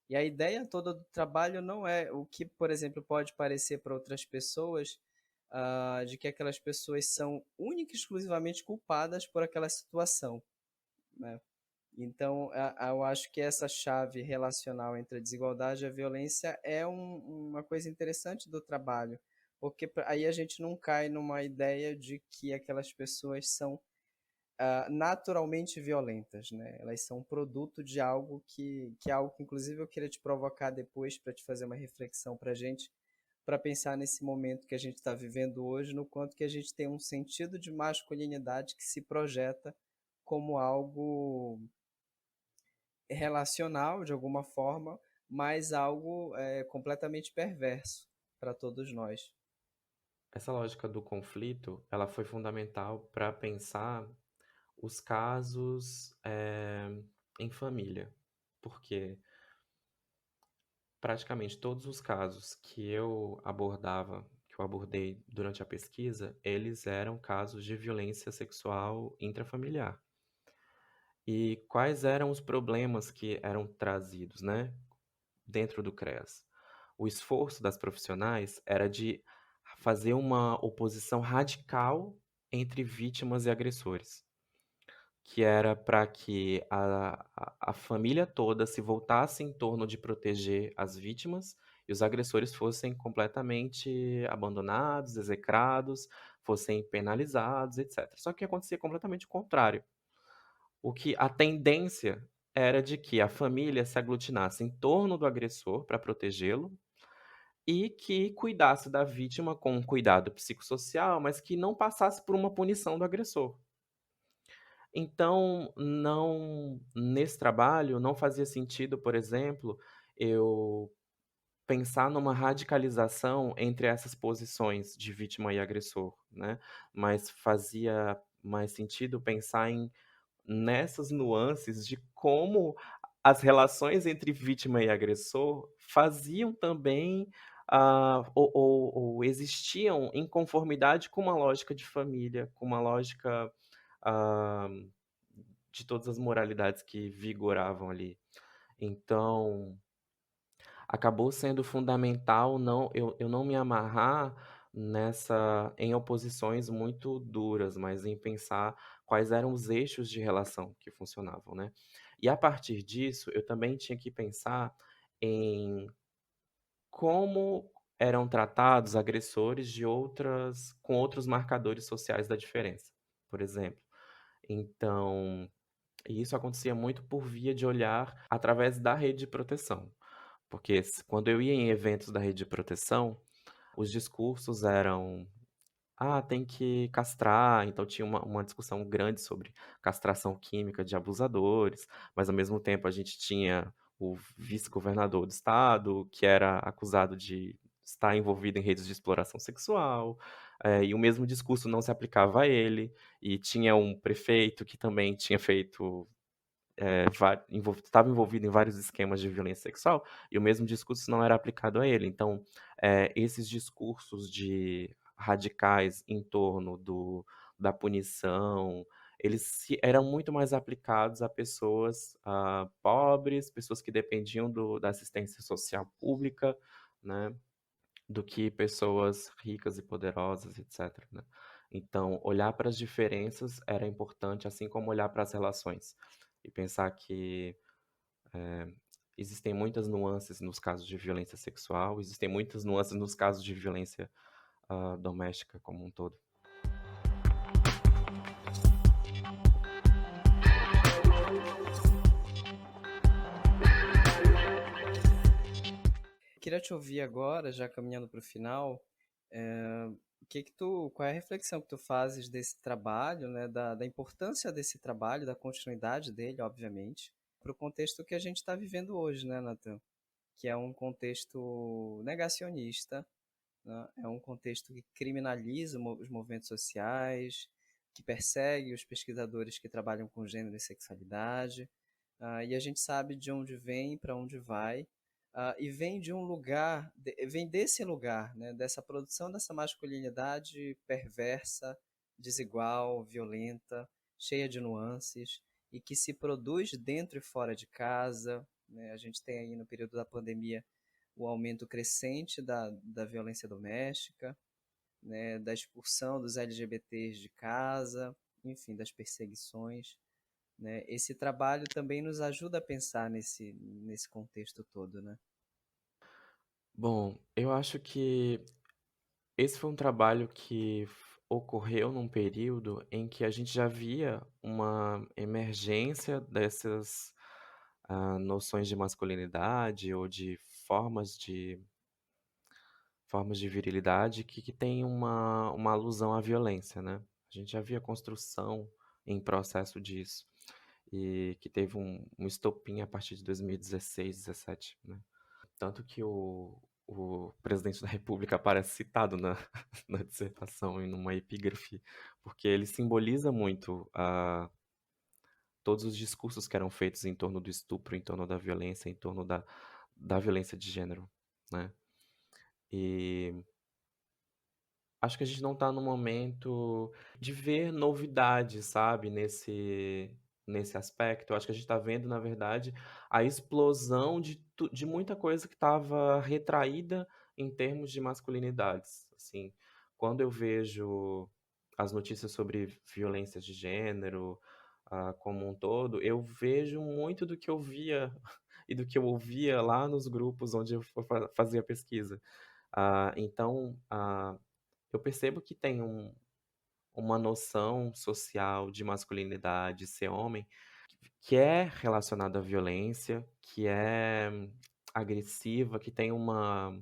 E a ideia toda do trabalho não é o que, por exemplo, pode parecer para outras pessoas, de que aquelas pessoas são única e exclusivamente culpadas por aquela situação, né? Então, eu acho que essa chave relacional entre a desigualdade e a violência é uma coisa interessante do trabalho, porque aí a gente não cai numa ideia de que aquelas pessoas são naturalmente violentas, né? Elas são produto de algo que é algo que, inclusive, eu queria te provocar depois para te fazer uma reflexão para a gente, para pensar nesse momento que a gente está vivendo hoje, no quanto que a gente tem um sentido de masculinidade que se projeta como algo relacional, de alguma forma, mas algo completamente perverso para todos nós. Essa lógica do conflito, ela foi fundamental para pensar os casos em família, porque praticamente todos os casos que eu abordei durante a pesquisa, eles eram casos de violência sexual intrafamiliar. E quais eram os problemas que eram trazidos, né, dentro do CREAS? O esforço das profissionais era de fazer uma oposição radical entre vítimas e agressores. que era para que a família toda se voltasse em torno de proteger as vítimas e os agressores fossem completamente abandonados, execrados, fossem penalizados, etc. Só que acontecia completamente o contrário. O que a tendência era de que a família se aglutinasse em torno do agressor para protegê-lo e que cuidasse da vítima com um cuidado psicossocial, mas que não passasse por uma punição do agressor. Então, não nesse trabalho, não fazia sentido, por exemplo, eu pensar numa radicalização entre essas posições de vítima e agressor, né, mas fazia mais sentido pensar nessas nuances de como as relações entre vítima e agressor faziam também, ou existiam em conformidade com uma lógica de família, com uma lógica, ah, de todas as moralidades que vigoravam ali. Então, acabou sendo fundamental eu não me amarrar em oposições muito duras, mas em pensar quais eram os eixos de relação que funcionavam, né. E a partir disso, eu também tinha que pensar em como eram tratados agressores com outros marcadores sociais da diferença, por exemplo. Então, e isso acontecia muito por via de olhar através da rede de proteção. Porque quando eu ia em eventos da rede de proteção, os discursos eram: "Ah, tem que castrar", então tinha uma discussão grande sobre castração química de abusadores, mas ao mesmo tempo a gente tinha o vice-governador do estado, que era acusado de estar envolvido em redes de exploração sexual, e o mesmo discurso não se aplicava a ele, e tinha um prefeito que também tinha feito estava envolvido em vários esquemas de violência sexual, e o mesmo discurso não era aplicado a ele. Então, esses discursos radicais em torno da punição, eram muito mais aplicados a pessoas pobres, pessoas que dependiam da assistência social pública, né, do que pessoas ricas e poderosas, etc, né. Então, olhar para as diferenças era importante, assim como olhar para as relações. E pensar que, eh, existem muitas nuances nos casos de violência sexual, existem muitas nuances nos casos de violência, doméstica como um todo. Queria te ouvir agora, já caminhando para o final, qual é a reflexão que tu fazes desse trabalho, né, da importância desse trabalho, da continuidade dele, obviamente, para o contexto que a gente está vivendo hoje, né, Nathan? Que é um contexto negacionista, né? É um contexto que criminaliza os movimentos sociais, que persegue os pesquisadores que trabalham com gênero e sexualidade, e a gente sabe de onde vem, para onde vai, e vem de um lugar, vem desse lugar, né, dessa produção dessa masculinidade perversa, desigual, violenta, cheia de nuances, e que se produz dentro e fora de casa, né? A gente tem aí no período da pandemia o aumento crescente da violência doméstica, né, da expulsão dos LGBTs de casa, enfim, das perseguições, né? Esse trabalho também nos ajuda a pensar nesse contexto todo, né? Bom, eu acho que esse foi um trabalho que ocorreu num período em que a gente já via uma emergência dessas noções de masculinidade ou de formas de virilidade que tem uma alusão à violência, né. A gente já via construção em processo disso, e que teve um estopim a partir de 2016, 17, né. Tanto que o presidente da república aparece citado na na dissertação e numa epígrafe, porque ele simboliza muito todos os discursos que eram feitos em torno do estupro, em torno da violência, em torno da violência de gênero, né. E acho que a gente não está no momento de ver novidades, sabe, nesse aspecto. Eu acho que a gente está vendo, na verdade, a explosão de muita coisa que estava retraída em termos de masculinidades. Assim, quando eu vejo as notícias sobre violências de gênero, como um todo, eu vejo muito do que eu via e do que eu ouvia lá nos grupos onde eu fazia pesquisa. Então, eu percebo que tem uma noção social de masculinidade, ser homem, que é relacionada à violência, que é agressiva, que tem uma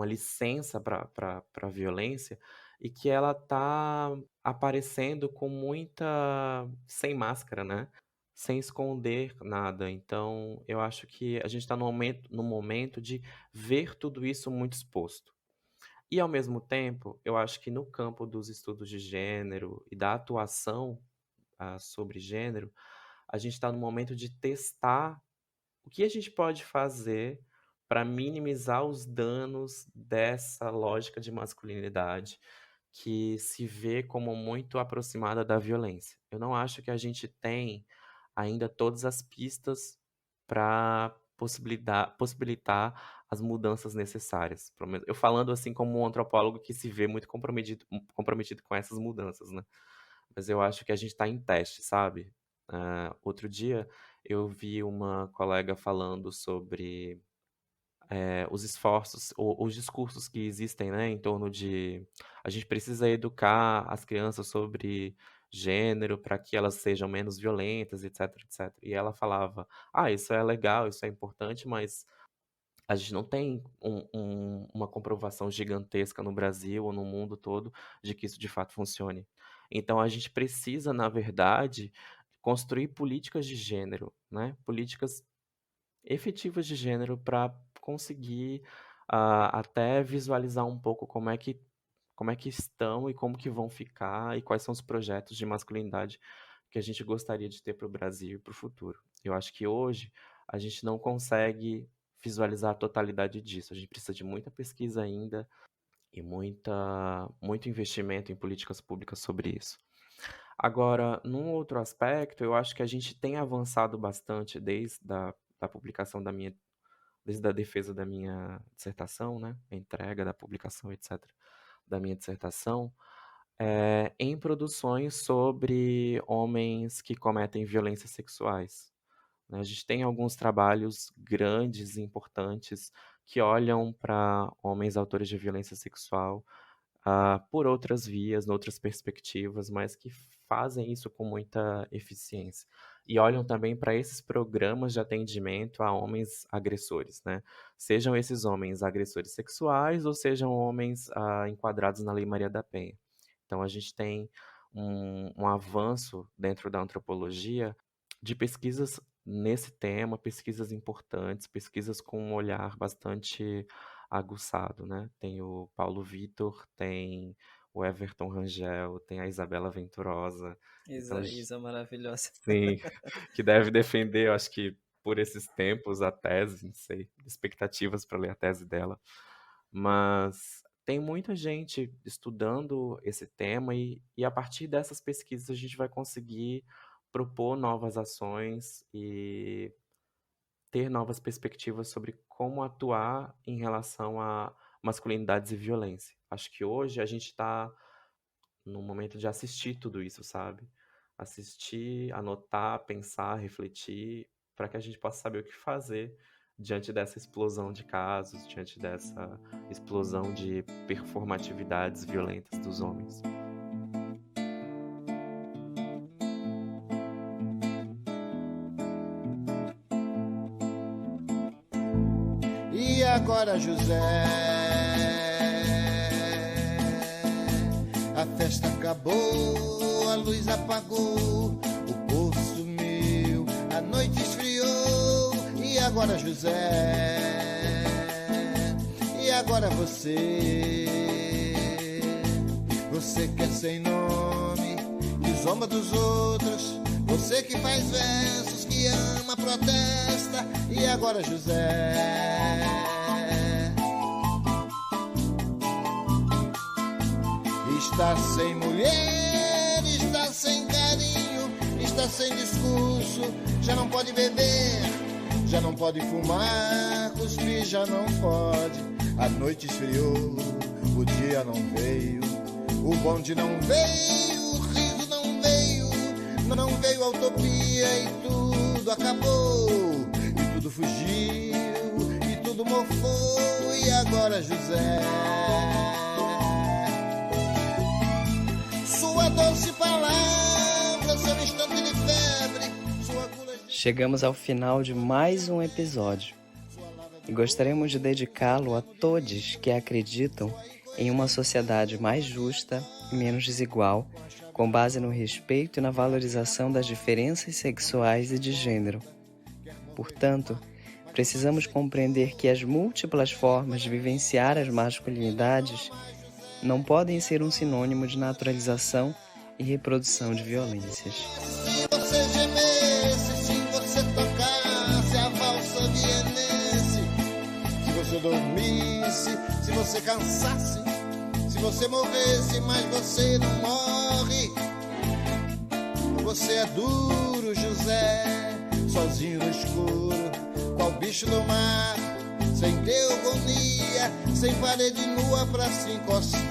licença para violência e que ela tá aparecendo com muita sem máscara, né? Sem esconder nada. Então, eu acho que a gente está no momento de ver tudo isso muito exposto. E, ao mesmo tempo, eu acho que no campo dos estudos de gênero e da atuação sobre gênero, a gente está no momento de testar o que a gente pode fazer para minimizar os danos dessa lógica de masculinidade que se vê como muito aproximada da violência. Eu não acho que a gente tem ainda todas as pistas para possibilitar as mudanças necessárias. Eu falando assim como um antropólogo que se vê muito comprometido com essas mudanças, né? Mas eu acho que a gente está em teste, sabe? Outro dia eu vi uma colega falando sobre os esforços, os discursos que existem, né, em torno de a gente precisa educar as crianças sobre gênero para que elas sejam menos violentas, etc, etc. E ela falava, isso é legal, isso é importante, mas a gente não tem uma comprovação gigantesca no Brasil ou no mundo todo de que isso de fato funcione. Então a gente precisa, na verdade, construir políticas de gênero, né? Políticas efetivas de gênero para conseguir até visualizar um pouco como é que estão e como que vão ficar e quais são os projetos de masculinidade que a gente gostaria de ter para o Brasil e para o futuro. Eu acho que hoje a gente não consegue visualizar a totalidade disso. A gente precisa de muita pesquisa ainda e muito investimento em políticas públicas sobre isso. Agora, num outro aspecto, eu acho que a gente tem avançado bastante desde a publicação desde a defesa da minha dissertação, né, a entrega da publicação, etc, da minha dissertação, em produções sobre homens que cometem violências sexuais. A gente tem alguns trabalhos grandes e importantes que olham para homens autores de violência sexual por outras vias, outras perspectivas, mas que fazem isso com muita eficiência. E olham também para esses programas de atendimento a homens agressores, né? Sejam esses homens agressores sexuais ou sejam homens enquadrados na Lei Maria da Penha. Então, a gente tem um avanço dentro da antropologia de pesquisas nesse tema, pesquisas importantes, pesquisas com um olhar bastante aguçado, né? Tem o Paulo Vitor, tem o Everton Rangel, tem a Isabela Venturosa. Isa maravilhosa. Sim, que deve defender, eu acho que por esses tempos, a tese, não sei, expectativas para ler a tese dela. Mas tem muita gente estudando esse tema e a partir dessas pesquisas a gente vai conseguir propor novas ações e ter novas perspectivas sobre como atuar em relação a masculinidades e violência. Acho que hoje a gente está no momento de assistir tudo isso, sabe? Assistir, anotar, pensar, refletir, para que a gente possa saber o que fazer diante dessa explosão de casos, diante dessa explosão de performatividades violentas dos homens. E agora, José, a festa acabou, a luz apagou, o povo sumiu, a noite esfriou. E agora, José, e agora você que é sem nome, que zomba dos outros, você que faz versos, que ama, protesta. E agora, José, está sem mulher, está sem carinho, está sem discurso, já não pode beber, já não pode fumar, cuspir já não pode. A noite esfriou, o dia não veio, o bonde não veio, o riso não veio, Não veio a utopia e tudo acabou, e tudo fugiu, e tudo mofou, e agora José, sua doce palavra, seu instante de febre, sua cura de... Chegamos ao final de mais um episódio e gostaríamos de dedicá-lo a todos que acreditam em uma sociedade mais justa e menos desigual, com base no respeito e na valorização das diferenças sexuais e de gênero. Portanto, precisamos compreender que as múltiplas formas de vivenciar as masculinidades não podem ser um sinônimo de naturalização e reprodução de violências. Se você gemesse, se você tocasse a valsa vienense, se você dormisse, se você cansasse, se você morresse, mas você não morre. Você é duro, José, sozinho no escuro, qual bicho do mar, sem teogonia, sem parede nua pra se encostar,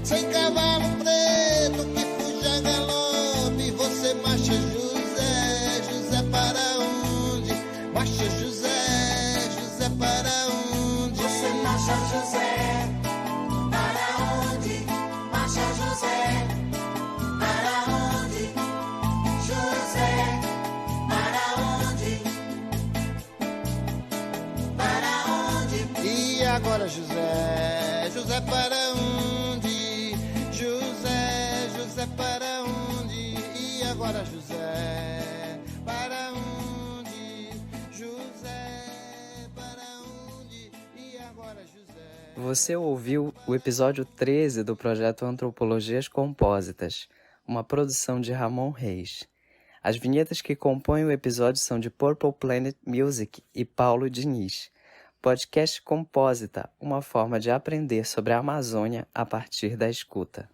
sem cavalo preto que fuja a galope. Você marcha, José, José para onde? Marcha, José, José para onde? Você marcha, José, para onde? Marcha, José, para onde? José, para onde? Para onde? E agora, José, José para onde? José, José para onde? E agora, José, para onde? José, para onde? E agora, José? Você ouviu o episódio 13 do projeto Antropologias Compósitas, uma produção de Ramon Reis. As vinhetas que compõem o episódio são de Purple Planet Music e Paulo Diniz. Podcast Compósita, uma forma de aprender sobre a Amazônia a partir da escuta.